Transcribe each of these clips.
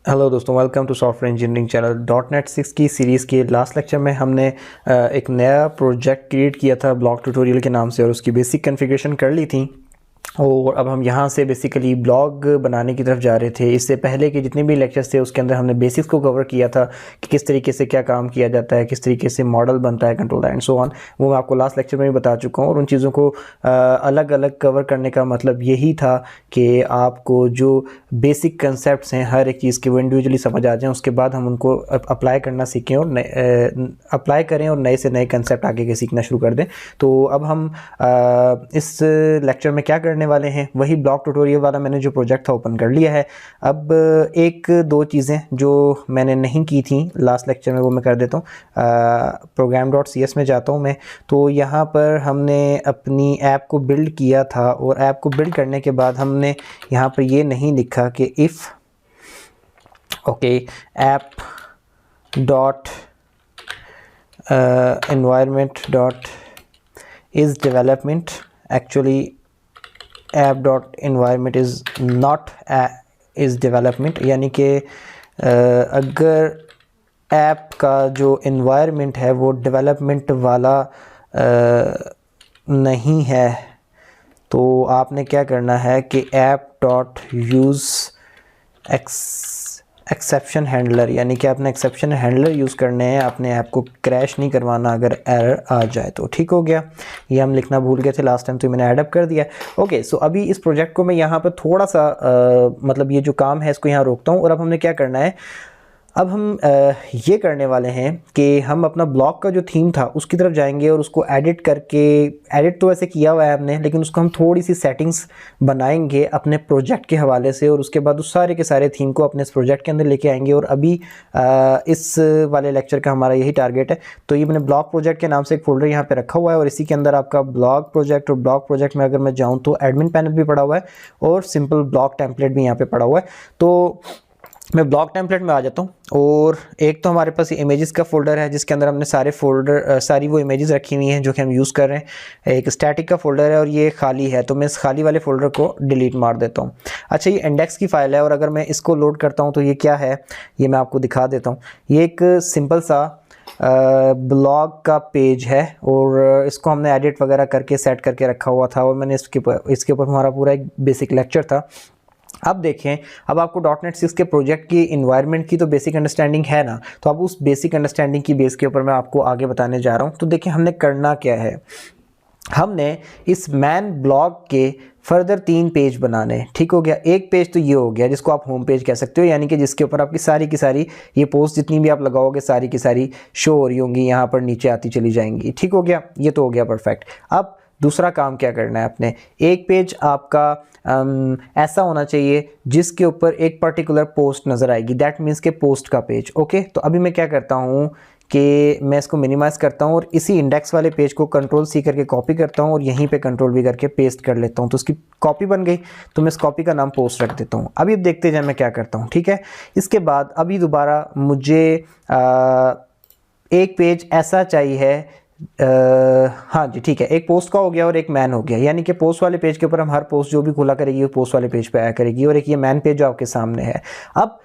Hello दोस्तों, welcome to software engineering channel. Dot net 6 की series के लास्ट लेक्चर में हमने एक नया प्रोजेक्ट क्रिएट किया था ब्लॉग ट्यूटोरियल के नाम से और उसकी बेसिक कॉन्फ़िगरेशन कर ली थी। और अब हम यहाँ से बेसिकली ब्लॉग बनाने की तरफ जा रहे थे। इससे पहले के जितने भी लेक्चर्स थे उसके अंदर हमने बेसिक्स को कवर किया था कि किस तरीके से क्या काम किया जाता है, किस तरीके से मॉडल बनता है, कंट्रोल एंड सो ऑन। वो मैं आपको लास्ट लेक्चर में भी बता चुका हूँ। और उन चीज़ों को अलग अलग कवर करने का मतलब यही था कि आपको जो बेसिक कंसेप्ट हैं हर एक चीज़ के वो इंडिविजुअली समझ आ जाएँ, उसके बाद हम उनको अप्लाई करना सीखें और अप्लाई करें और नए से नए कंसेप्ट आगे के सीखना शुरू कर दें। तो अब हम इस लेक्चर में क्या करने वाले हैं, वही ब्लॉग ट्यूटोरियल वाला मैंने जो प्रोजेक्ट था ओपन कर लिया है। अब एक दो चीज़ें जो मैंने नहीं की थी लास्ट लेक्चर में वो मैं कर देता हूँ। program.cs में जाता हूँ मैं। तो यहाँ पर हमने अपनी ऐप को बिल्ड किया था और ऐप को बिल्ड करने के बाद हमने यहाँ पर ये नहीं लिखा कि if app dot environment dot is development, actually app dot environment is not is development। यानी कि अगर ऐप का जो environment है वो डेवलपमेंट वाला नहीं है तो आपने क्या करना है कि app dot use exception handler, यानी कि आपने एक्सेप्शन हैंडलर यूज़ करने हैं। अपने ऐप को क्रैश नहीं करवाना अगर एरर आ जाए तो। ठीक हो गया, ये हम लिखना भूल गए थे लास्ट टाइम तो मैंने ऐडअप कर दिया। ओके, सो अभी इस प्रोजेक्ट को मैं यहाँ पर थोड़ा सा मतलब ये जो काम है इसको यहाँ रोकता हूँ। और अब हमने क्या करना है, अब हम ये करने वाले हैं कि हम अपना ब्लॉग का जो थीम था उसकी तरफ जाएंगे और उसको एडिट करके, एडिट तो वैसे किया हुआ है हमने, लेकिन उसको हम थोड़ी सी सेटिंग्स बनाएंगे अपने प्रोजेक्ट के हवाले से और उसके बाद उस सारे के सारे थीम को अपने इस प्रोजेक्ट के अंदर लेके आएंगे। और अभी इस वाले लेक्चर का हमारा यही टारगेट है। तो ये मैंने ब्लॉग प्रोजेक्ट के नाम से एक फोल्डर यहाँ पे रखा हुआ है और इसी के अंदर आपका ब्लॉग प्रोजेक्ट, और ब्लॉग प्रोजेक्ट में अगर मैं जाऊँ तो एडमिन पैनल भी पड़ा हुआ है और सिंपल ब्लॉग टेम्पलेट भी यहाँ पे पड़ा हुआ है। तो मैं ब्लॉग टेम्पलेट में आ जाता हूँ और एक तो हमारे पास इमेजेस का फोल्डर है जिसके अंदर हमने सारी वो इमेजेस रखी हुई हैं जो कि हम यूज़ कर रहे हैं। एक स्टैटिक का फोल्डर है और ये खाली है, तो मैं इस खाली वाले फोल्डर को डिलीट मार देता हूँ। अच्छा, ये इंडेक्स की फ़ाइल है और अगर मैं इसको लोड करता हूँ तो ये क्या है ये मैं आपको दिखा देता हूँ। ये एक सिंपल सा ब्लॉग का पेज है और इसको हमने एडिट वगैरह करके सेट करके रखा हुआ था और मैंने इसके ऊपर हमारा पूरा एक बेसिक लेक्चर था। अब देखें, अब आपको .NET 6 के प्रोजेक्ट की इन्वायरमेंट की तो बेसिक अंडरस्टैंडिंग है ना, तो अब उस बेसिक अंडरस्टैंडिंग की बेस के ऊपर मैं आपको आगे बताने जा रहा हूं। तो देखिए हमने करना क्या है, हमने इस मैन ब्लॉग के फर्दर 3 पेज बनाने। ठीक हो गया, एक पेज तो ये हो गया जिसको आप होम पेज कह सकते हो, यानी कि जिसके ऊपर आपकी सारी की सारी ये पोस्ट जितनी भी आप लगाओगे सारी की सारी शो हो रही होंगी, यहाँ पर नीचे आती चली जाएंगी। ठीक हो गया, ये तो हो गया परफेक्ट। अब दूसरा काम क्या करना है अपने, एक पेज आपका ऐसा होना चाहिए जिसके ऊपर एक पर्टिकुलर पोस्ट नज़र आएगी, दैट मीन्स के पोस्ट का पेज। ओके, तो अभी मैं क्या करता हूँ कि मैं इसको मिनिमाइज़ करता हूँ और इसी इंडेक्स वाले पेज को Ctrl+C करके कॉपी करता हूँ और यहीं पे Ctrl+V करके पेस्ट कर लेता हूँ। तो उसकी कॉपी बन गई, तो मैं इस कॉपी का नाम पोस्ट रख देता हूँ। अभी देखते जाए मैं क्या करता हूँ। ठीक है, इसके बाद अभी दोबारा मुझे एक पेज ऐसा चाहिए। हाँ जी, ठीक है, एक पोस्ट का हो गया और एक मैन हो गया, यानी कि पोस्ट वाले पेज के ऊपर हम हर पोस्ट जो भी खुला करेगी वो पोस्ट वाले पेज पे आया करेगी और एक ये मैन पेज जो आपके सामने है। अब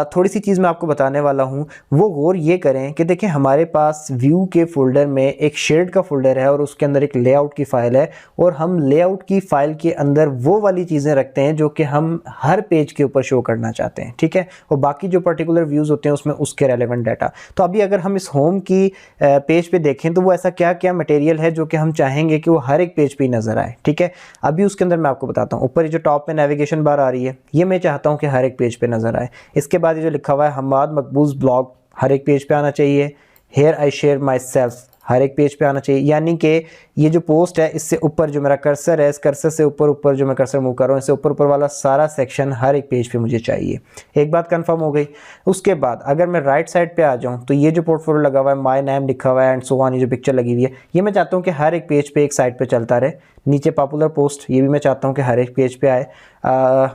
थोड़ी सी चीज़ मैं आपको बताने वाला हूँ, वो गौर ये करें कि देखें हमारे पास व्यू के फोल्डर में एक शेड का फोल्डर है और उसके अंदर एक लेआउट की फ़ाइल है और हम लेआउट की फ़ाइल के अंदर वो वाली चीज़ें रखते हैं जो कि हम हर पेज के ऊपर शो करना चाहते हैं। ठीक है, और बाकी जो पर्टिकुलर व्यूज़ होते हैं उसमें उसके रेलेवेंट डाटा। तो अभी अगर हम इस होम की पेज पे देखें तो वो ऐसा क्या क्या मटेरियल है जो कि हम चाहेंगे कि वो हर एक पेज पे नज़र आए। ठीक है, अभी उसके अंदर मैं आपको बताता हूँ। ऊपर जो टॉप में नेविगेशन बार आ रही है ये मैं चाहता हूँ कि हर एक पेज पे नज़र आए। इसके बाद ये जो लिखा हुआ है हम्माद मकबूज ब्लॉग हर एक पेज पे आना चाहिए। Here I share myself हर एक पेज पे आना चाहिए, यानी कि ये जो पोस्ट है इससे ऊपर जो मेरा कर्सर है, इस कर्सर से ऊपर जो मैं कर्सर मूव कर रहा हूँ इससे ऊपर वाला सारा सेक्शन हर एक पेज पे मुझे चाहिए। एक बात कंफर्म हो गई। उसके बाद अगर मैं राइट साइड पे आ जाऊँ तो ये जो पोर्टफोलियो लगा हुआ है, माय नेम लिखा हुआ है एंड सो ऑन, ये जो पिक्चर लगी हुई है ये मैं चाहता हूँ कि हर एक पेज पे एक साइड पे चलता रहे। नीचे पॉपुलर पोस्ट ये भी मैं चाहता हूँ कि हर एक पेज पे आए।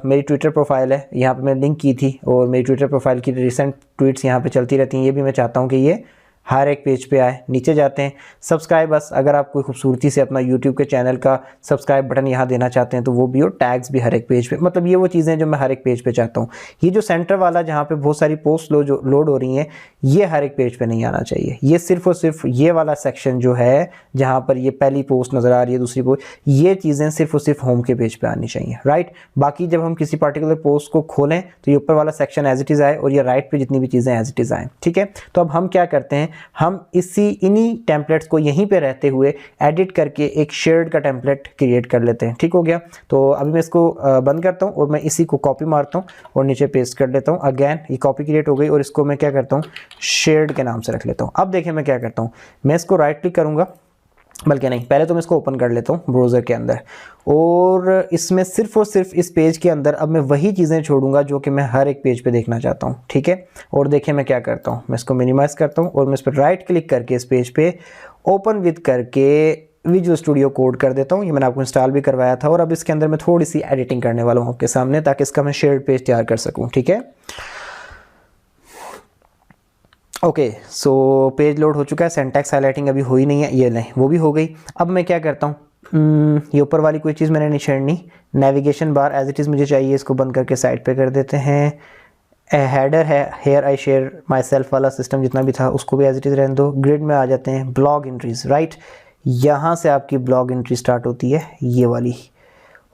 मेरी ट्विटर प्रोफाइल है, यहाँ पे मैंने लिंक की थी और मेरी ट्विटर प्रोफाइल की रिसेंट ट्वीट्स यहाँ पे चलती रहती हैं, ये भी मैं चाहता हूँ कि ये हर एक पेज पे आए, नीचे जाते हैं सब्सक्राइब बस, अगर आप कोई खूबसूरती से अपना यूट्यूब के चैनल का सब्सक्राइब बटन यहाँ देना चाहते हैं तो वो भी, और टैग्स भी हर एक पेज पे, मतलब ये वो चीज़ें जो मैं हर एक पेज पे चाहता हूँ। ये जो सेंटर वाला जहाँ पे बहुत सारी पोस्ट लोड हो रही हैं, ये हर एक पेज पे नहीं आना चाहिए। ये सिर्फ और सिर्फ ये वाला सेक्शन जो है जहाँ पर ये पहली पोस्ट नज़र आ रही है, दूसरी पोस्ट, ये चीज़ें सिर्फ और सिर्फ होम के पेज पे आनी चाहिए, राइट। बाकी जब हम किसी पर्टिकुलर पोस्ट को खोलें तो ये ऊपर वाला सेक्शन एज इट इज़ आए और ये राइट पे जितनी भी चीज़ें एज इट इज़ आए, ठीक है। तो अब हम क्या करते हैं, हम इन्हीं टेम्पलेट्स को यहीं पे रहते हुए एडिट करके एक शेयर्ड का टेम्पलेट क्रिएट कर लेते हैं, ठीक हो गया। तो अभी मैं इसको बंद करता हूँ और मैं इसी को कॉपी मारता हूँ और नीचे पेस्ट कर लेता हूँ। अगेन ये कॉपी क्रिएट हो गई और इसको मैं क्या करता हूँ, शेयर्ड के नाम से रख लेता हूँ। अब देखिए मैं क्या करता हूँ, मैं इसको राइट क्लिक करूँगा, बल्कि नहीं, पहले तो मैं इसको ओपन कर लेता हूँ ब्राउज़र के अंदर, और इसमें सिर्फ और सिर्फ इस पेज के अंदर अब मैं वही चीज़ें छोड़ूंगा जो कि मैं हर एक पेज पे देखना चाहता हूँ, ठीक है। और देखिए मैं क्या करता हूँ, मैं इसको मिनिमाइज़ करता हूँ और मैं इस पर राइट क्लिक करके इस पेज पे ओपन विद करके विजुअल स्टूडियो कोड कर देता हूँ। ये मैंने आपको इंस्टॉल भी करवाया था और अब इसके अंदर मैं थोड़ी सी एडिटिंग करने वाला हूँ आपके सामने, ताकि इसका मैं शेयर्ड पेज तैयार कर सकूँ, ठीक है। ओके, सो पेज लोड हो चुका है, सिंटैक्स हाईलाइटिंग अभी हुई नहीं है, ये नहीं, वो भी हो गई। अब मैं क्या करता हूँ, ये ऊपर वाली कोई चीज़ मैंने नहीं छेड़नी, navigation bar as it is मुझे चाहिए, इसको बंद करके साइड पे कर देते हैं। हेडर है, hair I share my self वाला सिस्टम जितना भी था उसको भी एज इट इज़ रहने दो। ग्रिड में आ जाते हैं, ब्लॉग एंट्रीज, राइट, यहाँ से आपकी ब्लॉग एंट्री स्टार्ट होती है, ये वाली।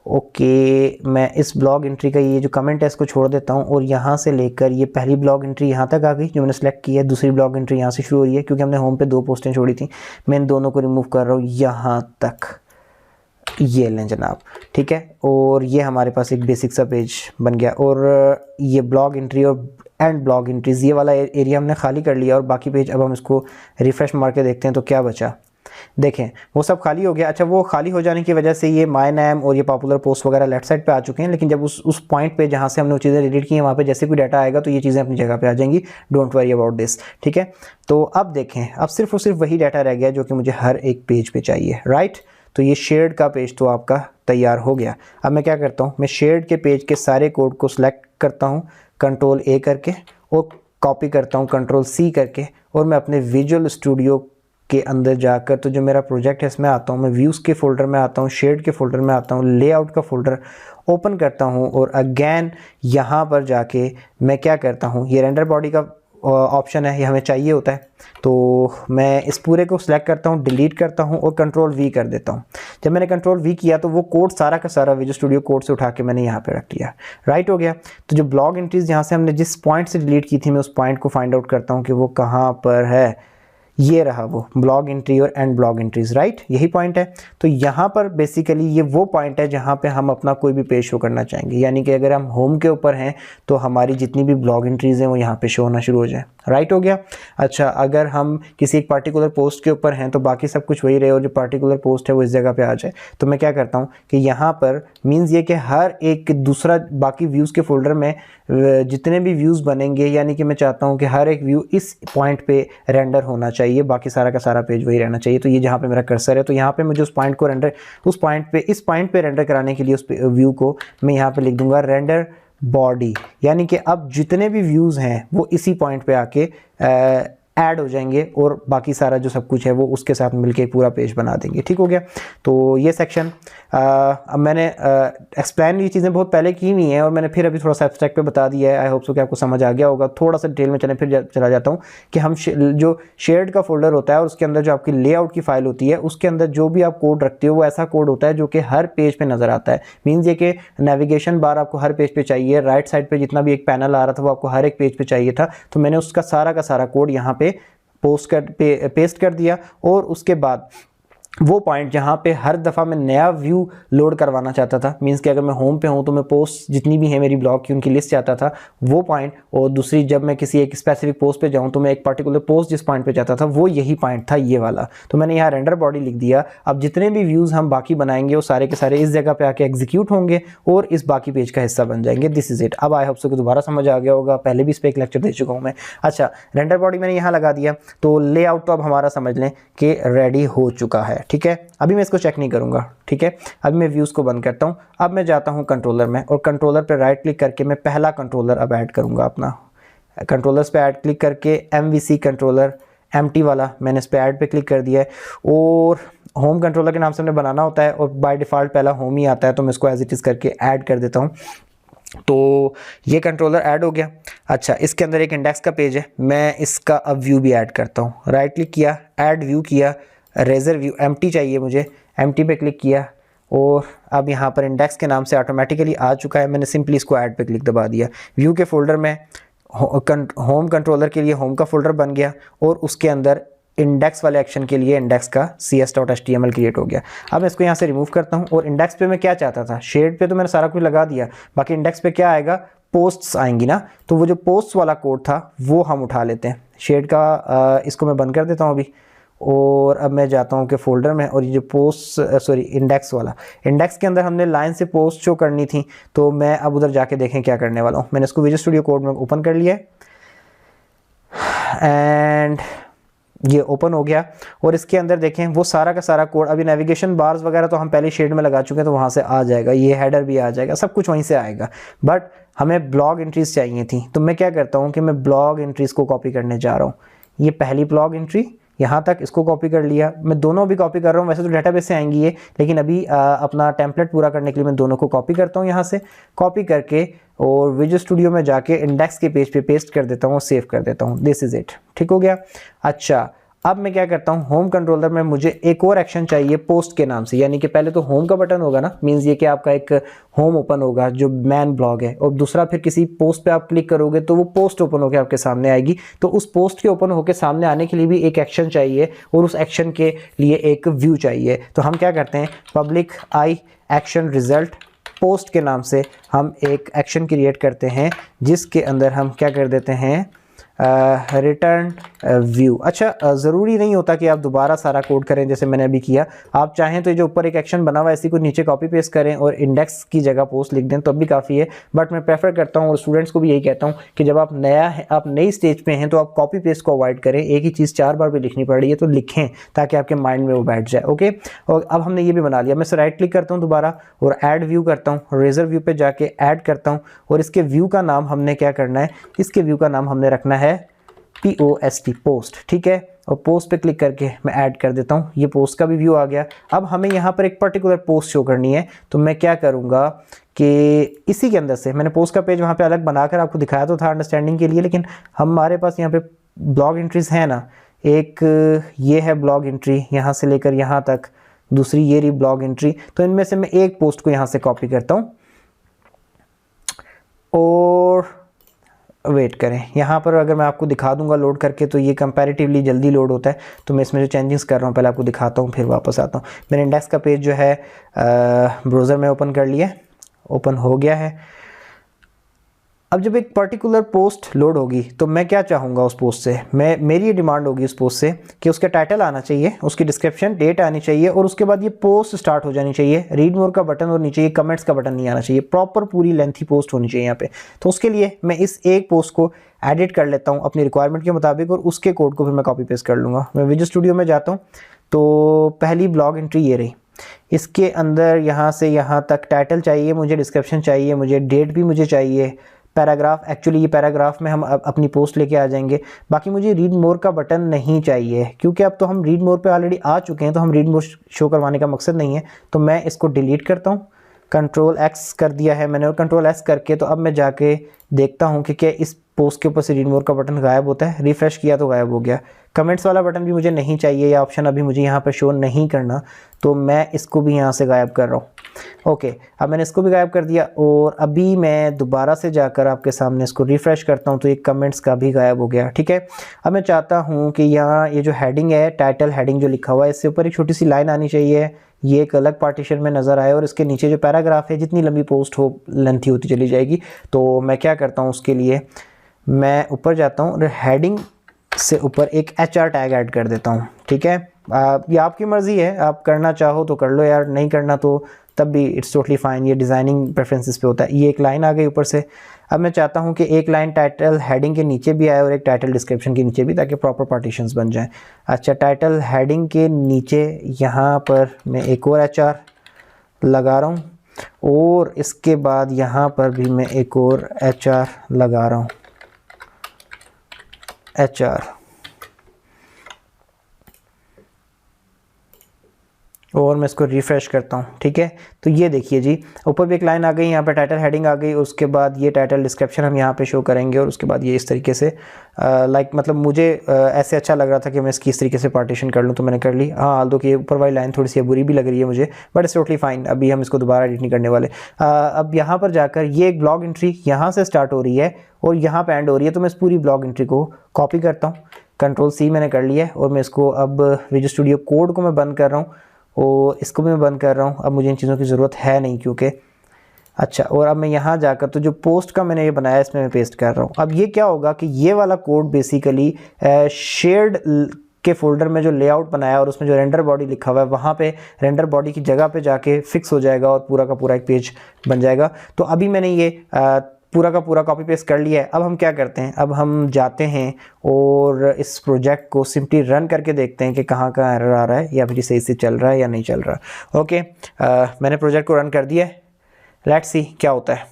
ओके, मैं इस ब्लॉग एंट्री का ये जो कमेंट है इसको छोड़ देता हूँ और यहाँ से लेकर ये पहली ब्लॉग एंट्री यहाँ तक आ गई जो मैंने सेलेक्ट की है, दूसरी ब्लॉग एंट्री यहाँ से शुरू हो रही है क्योंकि हमने होम पे 2 पोस्टें छोड़ी थी, मैं इन दोनों को रिमूव कर रहा हूँ यहाँ तक, ये लें जनाब, ठीक है। और ये हमारे पास एक बेसिक सा पेज बन गया और ये ब्लॉग एंट्री और एंड ब्लॉग एंट्रीज ये वाला एरिया हमने खाली कर लिया और बाकी पेज अब हम इसको रिफ्रेश मार के देखते हैं तो क्या बचा, देखें वो सब खाली हो गया। अच्छा, वो खाली हो जाने की वजह से ये माय नेम और ये पॉपुलर पोस्ट वगैरह लेफ्ट साइड पे आ चुके हैं, लेकिन जब उस पॉइंट पे जहाँ से हमने वो चीज़ें डिलीट की हैं वहाँ पे जैसे कोई डाटा आएगा तो ये चीज़ें अपनी जगह पे आ जाएंगी, डोंट वरी अबाउट दिस, ठीक है। तो अब देखें, अब सिर्फ और सिर्फ वही डाटा रह गया जो कि मुझे हर एक पेज पे चाहिए, राइट। तो ये शेयर्ड का पेज तो आपका तैयार हो गया। अब मैं क्या करता हूँ, मैं शेयर्ड के पेज के सारे कोड को सिलेक्ट करता हूँ कंट्रोल A करके और कॉपी करता हूँ कंट्रोल C करके, और मैं अपने विजुअल स्टूडियो के अंदर जाकर तो जो मेरा प्रोजेक्ट है इसमें आता हूँ, मैं व्यूज़ के फोल्डर में आता हूँ, शेड के फोल्डर में आता हूँ, लेआउट का फोल्डर ओपन करता हूँ और अगेन यहाँ पर जाके मैं क्या करता हूँ, ये रेंडर बॉडी का ऑप्शन है, ये हमें चाहिए होता है, तो मैं इस पूरे को सिलेक्ट करता हूँ, डिलीट करता हूँ और कंट्रोल V कर देता हूँ। जब मैंने कंट्रोल V किया तो वो कोड सारा का सारा विजुअल स्टूडियो कोड से उठा के मैंने यहाँ पे रख दिया, राइट हो गया। तो जो ब्लॉग एंट्रीज यहाँ से हमने जिस पॉइंट से डिलीट की थी, मैं उस पॉइंट को फाइंड आउट करता हूँ कि वो कहाँ पर है, ये रहा वो ब्लॉग एंट्री और एंड ब्लॉग एंट्रीज, राइट, यही पॉइंट है। तो यहाँ पर बेसिकली ये वो पॉइंट है जहाँ पे हम अपना कोई भी पेज शो करना चाहेंगे, यानी कि अगर हम होम के ऊपर हैं तो हमारी जितनी भी ब्लॉग एंट्रीज हैं वो यहाँ पे शो होना शुरू हो जाए, राइट हो गया। अच्छा, अगर हम किसी एक पार्टिकुलर पोस्ट के ऊपर हैं तो बाकी सब कुछ वही रहे और जो पार्टिकुलर पोस्ट है वो इस जगह पे आ जाए, तो मैं क्या करता हूँ कि यहाँ पर मीन्स ये कि हर एक दूसरा बाकी व्यूज़ के फोल्डर में जितने भी व्यूज़ बनेंगे, यानी कि मैं चाहता हूँ कि हर एक व्यू इस पॉइंट पे रेंडर होना चाहिए, बाकी सारा का सारा पेज वही रहना चाहिए। तो ये जहाँ पे मेरा कर्सर है, तो यहाँ पे मुझे उस पॉइंट को रेंडर, उस पॉइंट पे, इस पॉइंट पे रेंडर कराने के लिए उस व्यू को मैं यहाँ पे लिख दूंगा रेंडर बॉडी, यानी कि अब जितने भी व्यूज़ हैं वो इसी पॉइंट पे आके ऐड हो जाएंगे और बाकी सारा जो सब कुछ है वो उसके साथ मिलके पूरा पेज बना देंगे, ठीक हो गया। तो ये सेक्शन अब मैंने एक्सप्लेन ये चीज़ें बहुत पहले की हुई हैं और मैंने फिर अभी थोड़ा सा एब्स्ट्रैक्ट पे बता दिया है, आई होप सो कि आपको समझ आ गया होगा। थोड़ा सा डिटेल में चला जाता हूँ कि हम जो शेयर्ड का फोल्डर होता है और उसके अंदर जो आपकी लेआउट की फाइल होती है उसके अंदर जो भी आप कोड रखते हो वो ऐसा कोड होता है जो कि हर पेज पे नज़र आता है। मीन्स ये कि नेविगेशन बार आपको हर पेज पे चाहिए, राइट साइड पे जितना भी एक पैनल आ रहा था वो आपको हर एक पेज पे चाहिए था, तो मैंने उसका सारा का सारा कोड यहाँ पे पेस्ट कर दिया। और उसके बाद वो पॉइंट जहाँ पे हर दफ़ा मैं नया व्यू लोड करवाना चाहता था, मींस कि अगर मैं होम पे हूँ तो मैं पोस्ट जितनी भी है मेरी ब्लॉग की उनकी लिस्ट चाहता था वो पॉइंट, और दूसरी जब मैं किसी एक स्पेसिफिक पोस्ट पे जाऊँ तो मैं एक पर्टिकुलर पोस्ट जिस पॉइंट पे चाहता था वो यही पॉइंट था, ये वाला। तो मैंने यहाँ रेंडर बॉडी लिख दिया। अब जितने भी व्यूज़ हम बाकी बनाएंगे वो सारे के सारे इस जगह पे आके एग्जीक्यूट होंगे और इस बाकी पेज का हिस्सा बन जाएंगे। This is it. अब आई होप सो कि दोबारा समझ आ गया होगा, पहले भी इस पर एक लेक्चर दे चुका हूँ मैं। अच्छा, रेंडर बॉडी मैंने यहाँ लगा दिया, तो लेआउट तो अब हमारा समझ लें कि रेडी हो चुका है, ठीक है। अभी मैं इसको चेक नहीं करूंगा, ठीक है। अब मैं व्यूज़ को बंद करता हूं। अब मैं जाता हूं कंट्रोलर में और कंट्रोलर पे राइट क्लिक करके मैं पहला कंट्रोलर अब ऐड करूंगा अपना। कंट्रोलर्स पे ऐड क्लिक करके MVC कंट्रोलर एम्प्टी वाला, मैंने इस पर ऐड पे क्लिक कर दिया है। और होम कंट्रोलर के नाम से हमने बनाना होता है और बाय डिफ़ॉल्ट पहला होम ही आता है, तो मैं इसको एज इट इज़ करके ऐड कर देता हूँ। तो ये कंट्रोलर ऐड हो गया। अच्छा, इसके अंदर एक इंडेक्स का पेज है, मैं इसका अब व्यू भी ऐड करता हूँ। राइट क्लिक किया, ऐड व्यू किया, रेजर व्यू एम्प्टी चाहिए मुझे, एम्प्टी पे क्लिक किया और अब यहाँ पर इंडेक्स के नाम से ऑटोमेटिकली आ चुका है। मैंने सिंपली इसको ऐड पे क्लिक दबा दिया। व्यू के फोल्डर में होम कंट्रोलर के लिए होम का फोल्डर बन गया और उसके अंदर इंडेक्स वाले एक्शन के लिए इंडेक्स का cs.html क्रिएट हो गया। अब मैं इसको यहाँ से रिमूव करता हूँ और इंडेक्स पे मैं क्या चाहता था, शेड पे तो मैंने सारा कुछ लगा दिया, बाकी इंडेक्स पे क्या आएगा, पोस्ट्स आएंगी ना, तो वो जो पोस्ट वाला कोड था वो हम उठा लेते हैं। शेड का इसको मैं बंद कर देता हूँ अभी और अब मैं जाता हूँ कि फोल्डर में, और ये जो पोस्ट इंडेक्स वाला, इंडेक्स के अंदर हमने लाइन से पोस्ट शो करनी थी, तो मैं अब उधर जाके देखें क्या करने वाला हूँ। मैंने इसको विजुअल स्टूडियो कोड में ओपन कर लिया एंड ये ओपन हो गया और इसके अंदर देखें वो सारा का सारा कोड, अभी नेविगेशन बार्स वगैरह तो हम पहले शेड में लगा चुके हैं तो वहाँ से आ जाएगा, ये हेडर भी आ जाएगा, सब कुछ वहीं से आएगा। बट हमें ब्लॉग एंट्रीज चाहिए थी, तो मैं क्या करता हूँ कि मैं ब्लॉग एंट्रीज को कॉपी करने जा रहा हूँ। ये पहली ब्लॉग एंट्री यहाँ तक, इसको कॉपी कर लिया। मैं दोनों भी कॉपी कर रहा हूँ, वैसे तो डेटाबेस से आएंगी ये, लेकिन अभी अपना टेम्पलेट पूरा करने के लिए मैं दोनों को कॉपी करता हूँ यहाँ से, कॉपी करके और विजुअल स्टूडियो में जाके इंडेक्स के पेज पे पेस्ट कर देता हूँ और सेव कर देता हूँ। दिस इज़ इट, ठीक हो गया। अच्छा, अब मैं क्या करता हूँ, होम कंट्रोलर में मुझे एक और एक्शन चाहिए पोस्ट के नाम से, यानी कि पहले तो होम का बटन होगा ना, मीन्स ये कि आपका एक होम ओपन होगा जो मैन ब्लॉग है, और दूसरा फिर किसी पोस्ट पे आप क्लिक करोगे तो वो पोस्ट ओपन होकर आपके सामने आएगी। तो उस पोस्ट के ओपन होकर सामने आने के लिए भी एक एक्शन चाहिए और उस एक्शन के लिए एक व्यू चाहिए। तो हम क्या करते हैं, पब्लिक आई एक्शन रिजल्ट पोस्ट के नाम से हम एक एक्शन क्रिएट करते हैं जिसके अंदर हम क्या कर देते हैं, रिटर्न व्यू। अच्छा, ज़रूरी नहीं होता कि आप दोबारा सारा कोड करें जैसे मैंने अभी किया। आप चाहें तो ये जो ऊपर एक एक्शन बना हुआ है इसी को नीचे कॉपी पेस्ट करें और इंडेक्स की जगह पोस्ट लिख दें तो भी काफ़ी है। बट मैं प्रेफर करता हूँ और स्टूडेंट्स को भी यही कहता हूँ कि जब आप नई स्टेज पे हैं तो आप कॉपी पेस्ट को अवॉइड करें। एक ही चीज़ 4 बार भी लिखनी पड़ रही है तो लिखें ताकि आपके माइंड में वो बैठ जाए। ओके, और अब हमने ये भी बना लिया। मैं इसे राइट क्लिक करता हूँ दोबारा और ऐड व्यू करता हूँ, रेजर व्यू पे जाके ऐड करता हूँ और इसके व्यू का नाम हमने क्या करना है, इसके व्यू का नाम हमने रखना है POST पोस्ट, ठीक है। और पोस्ट पे क्लिक करके मैं ऐड कर देता हूँ, ये पोस्ट का भी व्यू आ गया। अब हमें यहाँ पर एक पर्टिकुलर पोस्ट शो करनी है, तो मैं क्या करूँगा कि इसी के अंदर से मैंने पोस्ट का पेज वहाँ पे अलग बनाकर आपको दिखाया तो था अंडरस्टैंडिंग के लिए, लेकिन हमारे पास यहाँ पे ब्लॉग एंट्रीज है ना, एक ये है ब्लॉग एंट्री यहाँ से लेकर यहाँ तक, दूसरी ये रही ब्लॉग एंट्री। तो इनमें से मैं एक पोस्ट को यहाँ से कॉपी करता हूँ और वेट करें, यहाँ पर अगर मैं आपको दिखा दूंगा लोड करके तो ये कंपैरेटिवली जल्दी लोड होता है। तो मैं इसमें जो चेंजेस कर रहा हूँ पहले आपको दिखाता हूँ फिर वापस आता हूँ। मैंने इंडेक्स का पेज जो है ब्राउज़र में ओपन कर लिया, ओपन हो गया है। अब जब एक पर्टिकुलर पोस्ट लोड होगी तो मैं क्या चाहूँगा उस पोस्ट से, मेरी ये डिमांड होगी उस पोस्ट से कि उसका टाइटल आना चाहिए, उसकी डिस्क्रिप्शन डेट आनी चाहिए और उसके बाद ये पोस्ट स्टार्ट हो जानी चाहिए। रीड मोर का बटन और नीचे ये कमेंट्स का बटन नहीं आना चाहिए, प्रॉपर पूरी लेंथी पोस्ट होनी चाहिए यहाँ पे। तो उसके लिए मैं इस एक पोस्ट को एडिट कर लेता हूँ अपनी रिक्वायरमेंट के मुताबिक और उसके कोड को फिर मैं कॉपी पेस्ट कर लूँगा। मैं विजुअल स्टूडियो में जाता हूँ तो पहली ब्लॉग एंट्री ये रही, इसके अंदर यहाँ से यहाँ तक टाइटल चाहिए मुझे, डिस्क्रिप्शन चाहिए मुझे, डेट भी मुझे चाहिए, पैराग्राफ, एक्चुअली ये पैराग्राफ में हम अपनी पोस्ट लेके आ जाएंगे। बाकी मुझे रीड मोर का बटन नहीं चाहिए क्योंकि अब तो हम रीड मोर पे ऑलरेडी आ चुके हैं, तो हम रीड मोर शो करवाने का मकसद नहीं है। तो मैं इसको डिलीट करता हूँ, कंट्रोल X कर दिया है मैंने और कंट्रोल S करके तो अब मैं जाके देखता हूँ कि क्या इस पोस्ट के ऊपर से रीड मोर का बटन गायब होता है। रिफ्रेश किया तो गायब हो गया। कमेंट्स वाला बटन भी मुझे नहीं चाहिए, या ऑप्शन अभी मुझे यहाँ पर शो नहीं करना, तो मैं इसको भी यहाँ से गायब कर रहा हूँ। ओके, अब मैंने इसको भी गायब कर दिया और अभी मैं दोबारा से जाकर आपके सामने इसको रिफ़्रेश करता हूँ तो ये कमेंट्स का भी गायब हो गया। ठीक है, अब मैं चाहता हूँ कि यहाँ ये जो हेडिंग है, टाइटल हेडिंग जो लिखा हुआ है, इससे ऊपर एक छोटी सी लाइन आनी चाहिए, ये एक अलग पार्टीशन में नज़र आए और इसके नीचे जो पैराग्राफ है, जितनी लंबी पोस्ट हो लेंथी होती चली जाएगी। तो मैं क्या करता हूँ, उसके लिए मैं ऊपर जाता हूँ और हेडिंग से ऊपर एक HR टैग ऐड कर देता हूँ। ठीक है, ये आपकी मर्ज़ी है, आप करना चाहो तो कर लो यार, नहीं करना तो तब भी इट्स टोटली फाइन, ये डिज़ाइनिंग प्रेफरेंसेस पे होता है। ये एक लाइन आ गई ऊपर से। अब मैं चाहता हूँ कि एक लाइन टाइटल हेडिंग के नीचे भी आए और एक टाइटल डिस्क्रिप्शन के नीचे भी, ताकि प्रॉपर पार्टीशंस बन जाएं। अच्छा, टाइटल हेडिंग के नीचे यहाँ पर मैं एक और HR लगा रहा हूँ और इसके बाद यहाँ पर भी मैं एक और HR लगा रहा हूँ, HR। और मैं इसको रिफ़्रेश करता हूँ। ठीक है, तो ये देखिए जी, ऊपर भी एक लाइन आ गई, यहाँ पे टाइटल हेडिंग आ गई, उसके बाद ये टाइटल डिस्क्रिप्शन हम यहाँ पे शो करेंगे, और उसके बाद ये इस तरीके से लाइक मतलब मुझे ऐसे अच्छा लग रहा था कि मैं इसकी इस तरीके से पार्टीशन कर लूँ, तो मैंने कर ली। हाँ, हाल तो कि ऊपर वाली लाइन थोड़ी सी बुरी भी लग रही है मुझे, बट इट्स टोटली फाइन। अभी हम इसको दोबारा एडिट नहीं करने वाले। अब यहाँ पर जाकर ये एक ब्लॉग एंट्री यहाँ से स्टार्ट हो रही है और यहाँ पे एंड हो रही है, तो मैं इस पूरी ब्लॉग एंट्री को कॉपी करता हूँ। Ctrl+C मैंने कर लिया है, और मैं इसको अब विजुअल स्टूडियो कोड को मैं बंद कर रहा हूँ, और इसको भी मैं बंद कर रहा हूँ। अब मुझे इन चीज़ों की ज़रूरत है नहीं, क्योंकि अच्छा, और अब मैं यहाँ जाकर तो जो पोस्ट का मैंने ये बनाया इसमें मैं पेस्ट कर रहा हूँ। अब ये क्या होगा कि ये वाला कोड बेसिकली शेयर्ड के फोल्डर में जो लेआउट बनाया और उसमें जो रेंडर बॉडी लिखा हुआ है वहाँ पे रेंडर बॉडी की जगह पे जाके फिक्स हो जाएगा और पूरा का पूरा एक पेज बन जाएगा। तो अभी मैंने ये पूरा का पूरा कॉपी पेस्ट कर लिया है। अब हम क्या करते हैं, अब हम जाते हैं और इस प्रोजेक्ट को सिंपली रन करके देखते हैं कि कहाँ कहाँ एरर आ रहा है, या फिर सही से चल रहा है या नहीं चल रहा। ओके, मैंने प्रोजेक्ट को रन कर दिया है, लेट्स सी क्या होता है।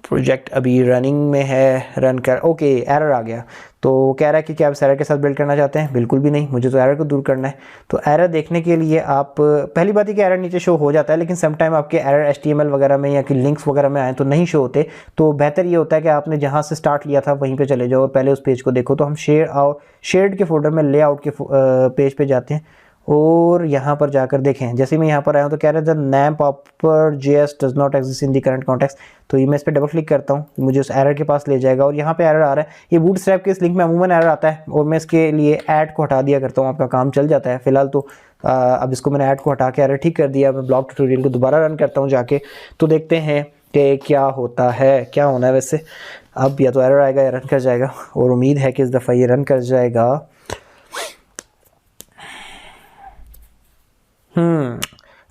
प्रोजेक्ट अभी रनिंग में है, रन कर, ओके एरर आ गया। तो वो कह रहा है कि क्या आप इस एरर के साथ बिल्ड करना चाहते हैं? बिल्कुल भी नहीं, मुझे तो एरर को दूर करना है। तो एरर देखने के लिए आप पहली बात है कि एरर नीचे शो हो जाता है, लेकिन समटाइम आपके एरर HTML वगैरह में या कि लिंक्स वगैरह में आए तो नहीं शो होते। तो बेहतर ये होता है कि आपने जहाँ से स्टार्ट लिया था वहीं पर चले जाओ और पहले उस पेज को देखो। तो हम शेयर्ड के फोल्डर में लेआउट के पेज पे जाते हैं और यहाँ पर जाकर देखें, जैसे मैं यहाँ पर आया हूँ तो कह रहा है the name popper JS does not exist in the current context. तो ये मैं इस पर डबल क्लिक करता हूँ, मुझे उस एरर के पास ले जाएगा, और यहाँ पे एरर आ रहा है। ये बूटस्ट्रैप के इस लिंक में अमूमन एरर आता है, और मैं इसके लिए ऐड को हटा दिया करता हूँ, आपका काम चल जाता है। फिलहाल तो अब इसको मैंने ऐड को हटा के एरर ठीक कर दिया। मैं ब्लॉग ट्यूटोरियल को दोबारा रन करता हूँ जाके, तो देखते हैं कि क्या होता है, क्या होना है वैसे। अब या तो एरर आएगा या रन कर जाएगा, और उम्मीद है कि इस दफ़ा ये रन कर जाएगा।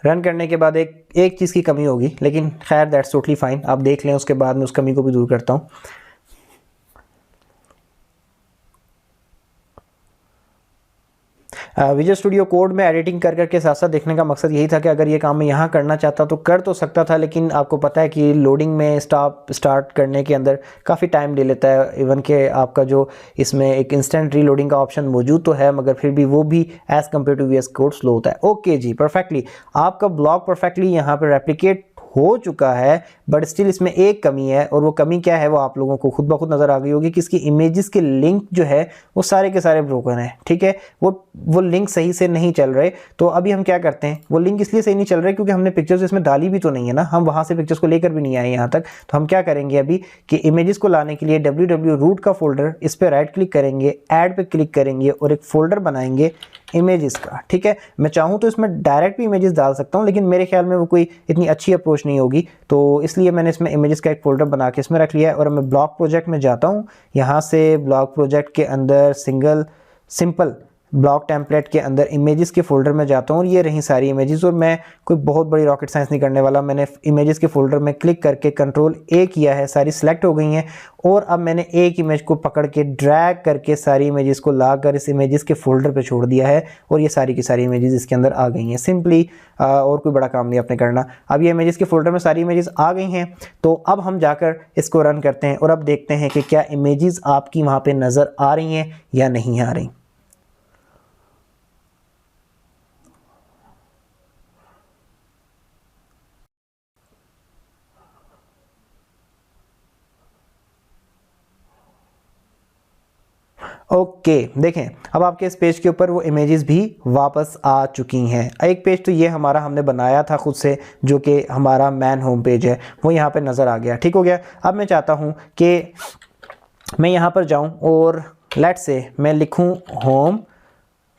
रन करने के बाद एक चीज़ की कमी होगी, लेकिन खैर दैट्स टोटली फाइन। आप देख लें, उसके बाद मैं उस कमी को भी दूर करता हूँ। विजुअल स्टूडियो कोड में एडिटिंग कर करके साथ साथ देखने का मकसद यही था कि अगर ये काम मैं यहाँ करना चाहता तो कर तो सकता था, लेकिन आपको पता है कि लोडिंग में स्टार्ट करने के अंदर काफ़ी टाइम ले लेता है। इवन के आपका जो इसमें एक इंस्टेंट रीलोडिंग का ऑप्शन मौजूद तो है, मगर फिर भी वो भी as compare to VS code slow होता है। ओके जी, परफेक्टली आपका ब्लॉग परफेक्टली यहाँ पर रेप्लिकेट हो चुका है, बट स्टिल इसमें एक कमी है, और वो कमी क्या है वो आप लोगों को खुद ब खुद नज़र आ गई होगी कि इसकी इमेजेस के लिंक जो है वो सारे के सारे ब्रोकन है। ठीक है, वो लिंक सही से नहीं चल रहे। तो अभी हम क्या करते हैं, वो लिंक इसलिए सही नहीं चल रहे क्योंकि हमने पिक्चर्स इसमें डाली भी तो नहीं है ना, हम वहाँ से पिक्चर्स को लेकर भी नहीं आए यहाँ तक। तो हम क्या करेंगे अभी कि इमेजेस को लाने के लिए www रूट का फोल्डर, इस पर राइट क्लिक करेंगे, ऐड पे क्लिक करेंगे और एक फोल्डर बनाएंगे इमेजेस का। ठीक है, मैं चाहूँ तो इसमें डायरेक्ट भी इमेजेस डाल सकता हूँ, लेकिन मेरे ख्याल में वो कोई इतनी अच्छी अप्रोच नहीं होगी, तो इसलिए मैंने इसमें इमेजेस का एक फोल्डर बना के इसमें रख लिया है। और मैं ब्लॉग प्रोजेक्ट में जाता हूँ, यहाँ से ब्लॉग प्रोजेक्ट के अंदर सिंपल ब्लॉक टेम्पलेट के अंदर इमेजेस के फोल्डर में जाता हूँ, और ये रही सारी इमेजेस। और मैं कोई बहुत बड़ी रॉकेट साइंस नहीं करने वाला, मैंने इमेजेस के फोल्डर में क्लिक करके Ctrl+A किया है, सारी सिलेक्ट हो गई हैं। और अब मैंने एक इमेज को पकड़ के ड्रैग करके सारी इमेजेस को लाकर इस इमेजेस के फोल्डर पे छोड़ दिया है, और ये सारी की सारी इमेजेस इसके अंदर आ गई हैं सिंपली। और कोई बड़ा काम नहीं आपने करना। अब ये इमेजेस के फोल्डर में सारी इमेजेस आ गई हैं, तो अब हम जाकर इसको रन करते हैं और अब देखते हैं कि क्या इमेजेस आपकी वहाँ पर नज़र आ रही हैं या नहीं आ रही। ओके देखें, अब आपके इस पेज के ऊपर वो इमेजेस भी वापस आ चुकी हैं। एक पेज तो ये हमारा हमने बनाया था खुद से, जो कि हमारा मैन होम पेज है, वो यहाँ पे नज़र आ गया। ठीक हो गया। अब मैं चाहता हूँ कि मैं यहाँ पर जाऊँ और लेट्स से मैं लिखूँ होम,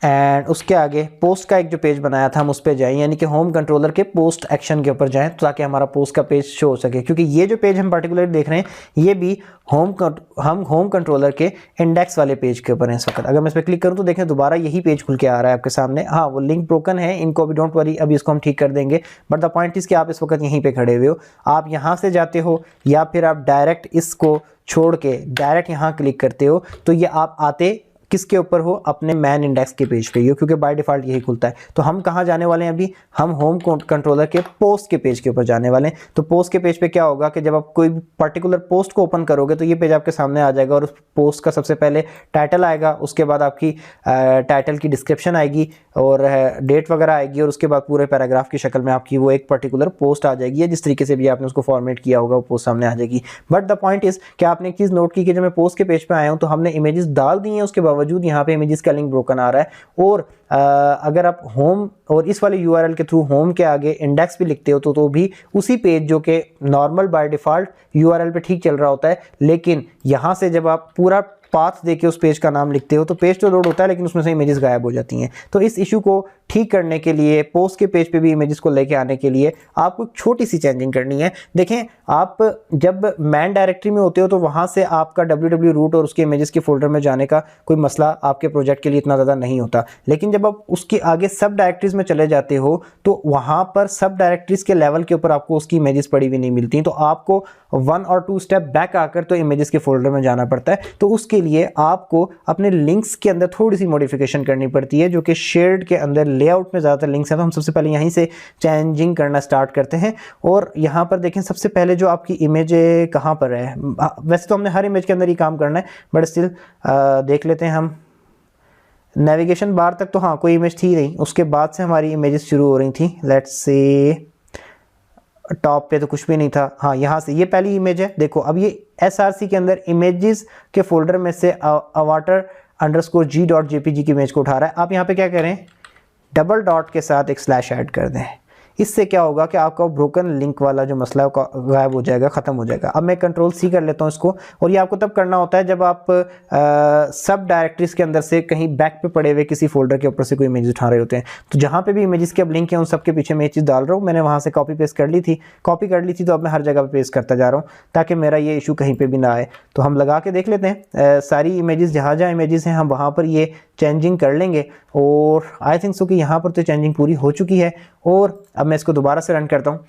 एंड उसके आगे पोस्ट का एक जो पेज बनाया था हम उस पर जाएं, यानी कि होम कंट्रोलर के पोस्ट एक्शन के ऊपर जाएं, ताकि हमारा पोस्ट का पेज शो हो सके। क्योंकि ये जो पेज हम पर्टिकुलर देख रहे हैं ये भी हम होम कंट्रोलर के इंडेक्स वाले पेज के ऊपर है इस वक्त। अगर मैं इस पर क्लिक करूं तो देखें दोबारा यही पेज खुल के आ रहा है आपके सामने। हाँ, वो लिंक ब्रोकन है, इनको अभी डोंट वरी, अभी इसको हम ठीक कर देंगे। बट द पॉइंट इज कि आप इस वक्त यहीं पर खड़े हुए हो, आप यहाँ से जाते हो या फिर आप डायरेक्ट इसको छोड़ के डायरेक्ट यहाँ क्लिक करते हो, तो ये आप आते किसके ऊपर हो, अपने मैन इंडेक्स के पेज पे, ये क्योंकि बाय डिफ़ॉल्ट यही खुलता है। तो हम कहाँ जाने वाले हैं अभी, हम होम कंट्रोलर के पोस्ट के पेज के ऊपर जाने वाले हैं। तो पोस्ट के पेज पे क्या होगा कि जब आप कोई पर्टिकुलर पोस्ट को ओपन करोगे तो ये पेज आपके सामने आ जाएगा और उस पोस्ट का सबसे पहले टाइटल आएगा, उसके बाद आपकी टाइटल की डिस्क्रिप्शन आएगी और डेट वगैरह आएगी, और उसके बाद पूरे पैराग्राफ की शक्ल में आपकी वो एक पर्टिकुलर पोस्ट आ जाएगी, या जिस तरीके से भी आपने उसको फॉर्मेट किया होगा वो पोस्ट सामने आ जाएगी। बट द पॉइंट इज कि आपने एक चीज़ नोट की कि जब मैं पोस्ट के पेज पे आया हूँ तो हमने इमेजेस डाल दी हैं, उसके बावजूद यहाँ पे इमेजेस का लिंक ब्रोकन आ रहा है। और अगर आप होम और इस वाले यूआरएल के थ्रू होम के आगे इंडेक्स भी लिखते हो तो भी उसी पेज जो कि नॉर्मल बाय डिफ़ॉल्ट यूआरएल पे ठीक चल रहा होता है, लेकिन यहाँ से जब आप पूरा पाथ देके उस पेज का नाम लिखते हो तो पेज तो लोड होता है लेकिन उसमें से इमेजेस गायब हो जाती हैं। तो इस इशू को ठीक करने के लिए, पोस्ट के पेज पे भी इमेजेस को लेके आने के लिए आपको एक छोटी सी चेंजिंग करनी है। देखें, आप जब मैन डायरेक्टरी में होते हो तो वहाँ से आपका www रूट और उसके इमेजेस के फोल्डर में जाने का कोई मसला आपके प्रोजेक्ट के लिए इतना ज़्यादा नहीं होता। लेकिन जब आप उसके आगे सब डायरेक्टरीज में चले जाते हो तो वहाँ पर सब डायरेक्टरीज के लेवल के ऊपर आपको उसकी इमेजेस पड़ी हुई नहीं मिलती, तो आपको 1 और 2 स्टेप बैक आकर तो इमेजेस के फोल्डर में जाना पड़ता है। तो उसके लिए आपको अपने लिंक्स के अंदर थोड़ी सी मॉडिफिकेशन करनी पड़ती है, जो कि शेयर्ड के अंदर लेआउट में ज़्यादातर लिंक्स हैं। तो हम सबसे पहले यहीं से चेंजिंग करना स्टार्ट करते हैं। और यहाँ पर देखें, सबसे पहले जो आपकी इमेज कहाँ पर है, वैसे तो हमने हर इमेज के अंदर ही काम करना है, बट स्टिल देख लेते हैं हम। नेविगेशन बार तक तो हाँ कोई इमेज थी नहीं, उसके बाद से हमारी इमेजेस शुरू हो रही थी। लेट्स से टॉप पे तो कुछ भी नहीं था, हाँ यहाँ से ये पहली इमेज है। देखो अब ये SRC के अंदर इमेजेस के फोल्डर में से avatar_g.jpg की इमेज को उठा रहा है। आप यहाँ पे क्या करें, डबल डॉट के साथ एक स्लैश ऐड कर दें। इससे क्या होगा कि आपका ब्रोकन लिंक वाला जो मसला है गायब हो जाएगा, ख़त्म हो जाएगा। अब मैं Ctrl+C कर लेता हूँ इसको, और ये आपको तब करना होता है जब आप सब डायरेक्टरीज के अंदर से कहीं बैक पे पड़े हुए किसी फोल्डर के ऊपर से कोई इमेज उठा रहे होते हैं। तो जहाँ पे भी इमेजेस के अब लिंक है उन सब के पीछे मैं ये चीज़ डाल रहा हूँ। मैंने वहाँ से कॉपी कर ली थी, तो अब मैं हर जगह पर पेस्ट करता जा रहा हूँ ताकि मेरा ये इशू कहीं पर भी ना आए। तो हम लगा के देख लेते हैं सारी इमेजेस, जहाँ जहाँ इमेजेस हैं हम वहाँ पर ये चेंजिंग कर लेंगे। और आई थिंक सो कि यहाँ पर तो चेंजिंग पूरी हो चुकी है। और अब मैं इसको दोबारा से रन करता हूँ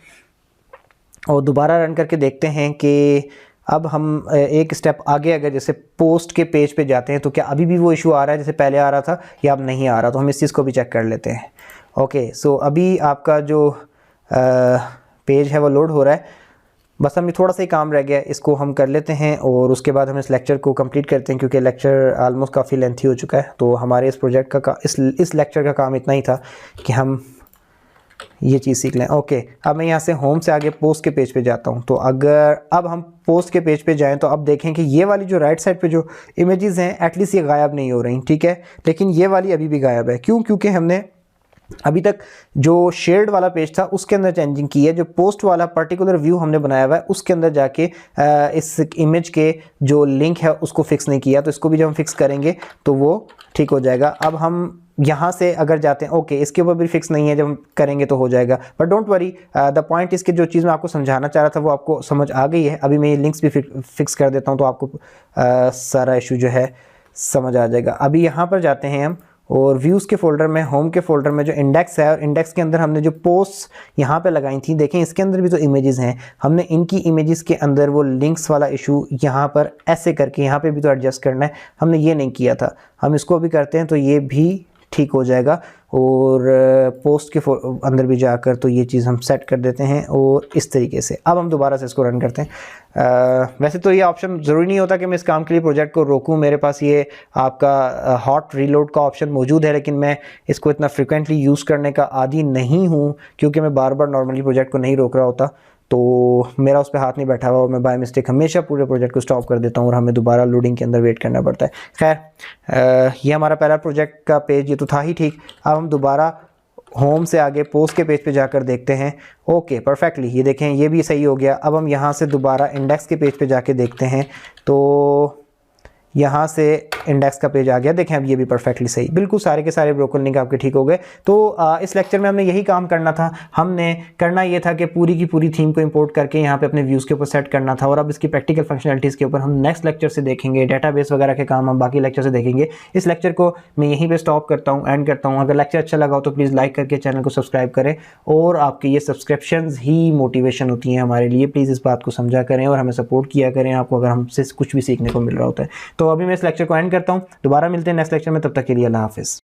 और दोबारा रन करके देखते हैं कि अब हम एक स्टेप आगे अगर जैसे पोस्ट के पेज पे जाते हैं तो क्या अभी भी वो इशू आ रहा है जैसे पहले आ रहा था, या अब नहीं आ रहा। तो हम इस चीज़ को भी चेक कर लेते हैं। ओके, सो अभी आपका जो पेज है वो लोड हो रहा है। बस हमें थोड़ा सा ही काम रह गया, इसको हम कर लेते हैं और उसके बाद हम इस लेक्चर को कंप्लीट करते हैं, क्योंकि लेक्चर ऑलमोस्ट काफ़ी लेंथी हो चुका है। तो हमारे इस प्रोजेक्ट का इस लेक्चर का काम इतना ही था कि हम ये चीज़ सीख लें। ओके, अब मैं यहाँ से होम से आगे पोस्ट के पेज पे जाता हूँ। तो अगर अब हम पोस्ट के पेज पे जाएं तो अब देखें कि ये वाली जो राइट साइड पे जो इमेजेस हैं एटलीस्ट ये गायब नहीं हो रही, ठीक है। लेकिन ये वाली अभी भी गायब है। क्यों? क्योंकि हमने अभी तक जो शेयर्ड वाला पेज था उसके अंदर चेंजिंग की है। जो पोस्ट वाला पर्टिकुलर व्यू हमने बनाया हुआ है उसके अंदर जाके इस इमेज के जो लिंक है उसको फिक्स नहीं किया। तो इसको भी जब हम फिक्स करेंगे तो वो ठीक हो जाएगा। अब हम यहाँ से अगर जाते हैं, ओके इसके ऊपर भी फिक्स नहीं है, जब हम करेंगे तो हो जाएगा। But don't worry, the point इसके जो चीज़ मैं आपको समझाना चाह रहा था वो आपको समझ आ गई है। अभी मैं ये लिंक्स भी फिक्स कर देता हूँ तो आपको सारा इशू जो है समझ आ जाएगा। अभी यहाँ पर जाते हैं हम और व्यूज़ के फोल्डर में, होम के फोल्डर में जो इंडेक्स है और इंडेक्स के अंदर हमने जो पोस्ट यहाँ पे लगाई थी, देखें इसके अंदर भी तो इमेजेस हैं। हमने इनकी इमेजेस के अंदर वो लिंक्स वाला इशू यहाँ पर ऐसे करके यहाँ पे भी तो एडजस्ट करना है, हमने ये नहीं किया था। हम इसको भी करते हैं तो ये भी ठीक हो जाएगा। और पोस्ट के अंदर भी जाकर तो ये चीज़ हम सेट कर देते हैं और इस तरीके से अब हम दोबारा से इसको रन करते हैं। वैसे तो ये ऑप्शन ज़रूरी नहीं होता कि मैं इस काम के लिए प्रोजेक्ट को रोकूं, मेरे पास ये आपका हॉट रीलोड का ऑप्शन मौजूद है, लेकिन मैं इसको इतना फ्रिक्वेंटली यूज़ करने का आदी नहीं हूँ क्योंकि मैं बार बार नॉर्मली प्रोजेक्ट को नहीं रोक रहा होता। तो मेरा उस पर हाथ नहीं बैठा हुआ और मैं बाय मिस्टेक हमेशा पूरे प्रोजेक्ट को स्टॉप कर देता हूँ और हमें दोबारा लोडिंग के अंदर वेट करना पड़ता है। खैर ये हमारा पहला प्रोजेक्ट का पेज ये तो था ही ठीक। अब हम दोबारा होम से आगे पोस्ट के पेज पे जाकर देखते हैं। ओके परफेक्टली, ये देखें ये भी सही हो गया। अब हम यहाँ से दोबारा इंडेक्स के पेज पे जाके देखते हैं तो यहाँ से इंडेक्स का पेज आ गया। देखें अब ये भी परफेक्टली सही, बिल्कुल सारे के सारे ब्रोकन लिंक आपके ठीक हो गए। तो इस लेक्चर में हमने यही काम करना था। हमने करना ये था कि पूरी की पूरी थीम को इंपोर्ट करके यहाँ पे अपने व्यूज़ के ऊपर सेट करना था। और अब इसकी प्रैक्टिकल फंक्शनलिटीज़ के ऊपर हम नेक्स्ट लेक्चर से देखेंगे। डेटाबेस वगैरह के काम हम बाकी लेक्चर से देखेंगे। इस लेक्चर को मैं यहीं पर स्टॉप करता हूँ, एंड करता हूँ। अगर लेक्चर अच्छा लगा हो तो प्लीज़ लाइक करके चैनल को सब्सक्राइब करें, और आपके ये सब्सक्रिप्शंस ही मोटिवेशन होती हैं हमारे लिए। प्लीज़ इस बात को समझा करें और हमें सपोर्ट किया करें आपको अगर हमसे कुछ भी सीखने को मिल रहा होता है। तो अभी मैं इस लेक्चर को एंड कर करता हूँ। दोबारा मिलते हैं नेक्स्ट लेक्चर में, तब तक के लिए अल्लाह हाफिज़।